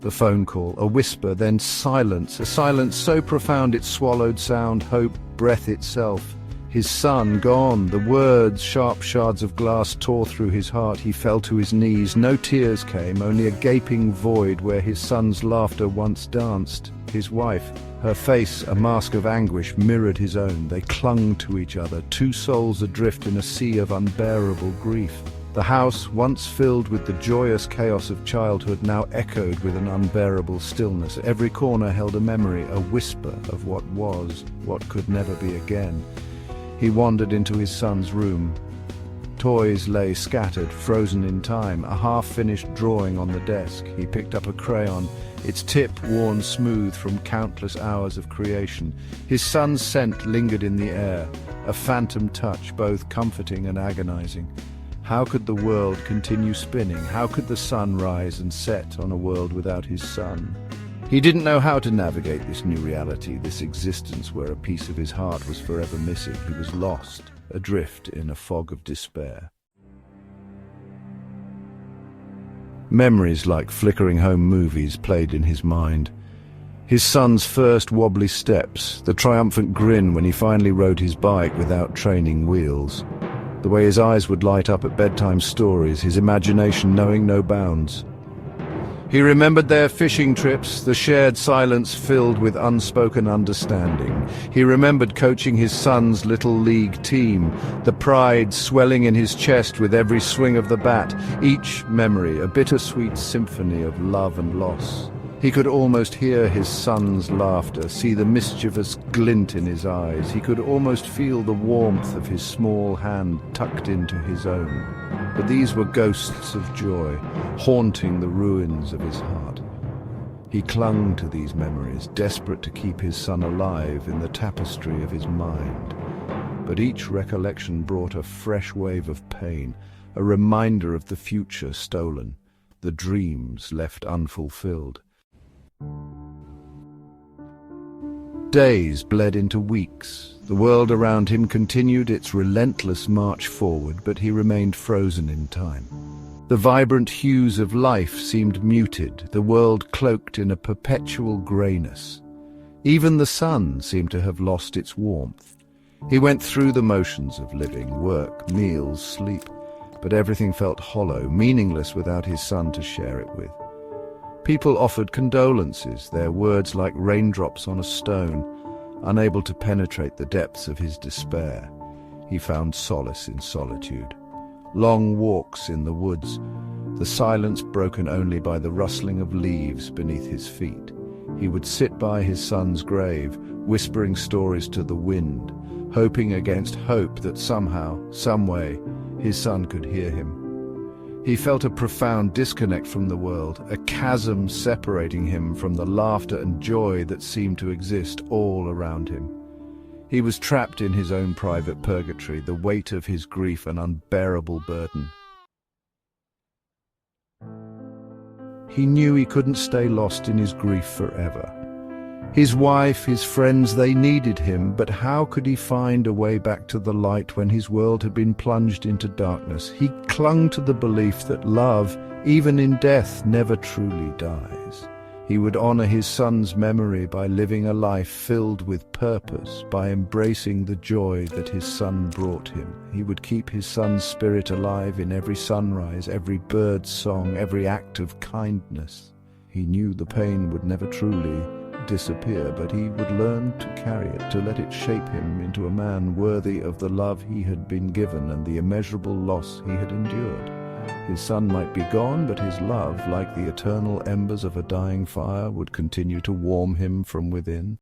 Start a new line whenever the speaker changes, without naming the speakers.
The phone call, a whisper, then silence, a silence so profound it swallowed sound, hope, breath itself. His son gone, the words, sharp shards of glass tore through his heart. He fell to his knees. No tears came, only a gaping void where his son's laughter once danced. His wife, her face, a mask of anguish, mirrored his own. They clung to each other, two souls adrift in a sea of unbearable grief. The house, once filled with the joyous chaos of childhood, now echoed with an unbearable stillness. Every corner held a memory, a whisper of what was, what could never be again. He wandered into his son's room. Toys lay scattered, frozen in time, a half-finished drawing on the desk. He picked up a crayon, its tip worn smooth from countless hours of creation. His son's scent lingered in the air, a phantom touch, both comforting and agonizing. How could the world continue spinning? How could the sun rise and set on a world without his son? He didn't know how to navigate this new reality, this existence where a piece of his heart was forever missing. He was lost, adrift in a fog of despair. Memories like flickering home movies played in his mind. His son's first wobbly steps, the triumphant grin when he finally rode his bike without training wheels. The way his eyes would light up at bedtime stories, his imagination knowing no bounds. He remembered their fishing trips, the shared silence filled with unspoken understanding. He remembered coaching his son's little league team, the pride swelling in his chest with every swing of the bat, each memory a bittersweet symphony of love and loss. He could almost hear his son's laughter, see the mischievous glint in his eyes. He could almost feel the warmth of his small hand tucked into his own. But these were ghosts of joy, haunting the ruins of his heart. He clung to these memories, desperate to keep his son alive in the tapestry of his mind. But each recollection brought a fresh wave of pain, a reminder of the future stolen, the dreams left unfulfilled. Days bled into weeks. The world around him continued its relentless march forward, but he remained frozen in time. The vibrant hues of life seemed muted, the world cloaked in a perpetual grayness. Even the sun seemed to have lost its warmth. He went through the motions of living, work, meals, sleep, but everything felt hollow, meaningless without his son to share it with. People offered condolences, their words like raindrops on a stone, unable to penetrate the depths of his despair. He found solace in solitude. Long walks in the woods, the silence broken only by the rustling of leaves beneath his feet. He would sit by his son's grave, whispering stories to the wind, hoping against hope that somehow, some way, his son could hear him. He felt a profound disconnect from the world, a chasm separating him from the laughter and joy that seemed to exist all around him. He was trapped in his own private purgatory, the weight of his grief an unbearable burden. He knew he couldn't stay lost in his grief forever. His wife, his friends, they needed him, but how could he find a way back to the light when his world had been plunged into darkness? He clung to the belief that love, even in death, never truly dies. He would honor his son's memory by living a life filled with purpose, by embracing the joy that his son brought him. He would keep his son's spirit alive in every sunrise, every bird's song, every act of kindness. He knew the pain would never truly disappear, but he would learn to carry it, to let it shape him into a man worthy of the love he had been given and the immeasurable loss he had endured. His son might be gone, but his love, like the eternal embers of a dying fire, would continue to warm him from within.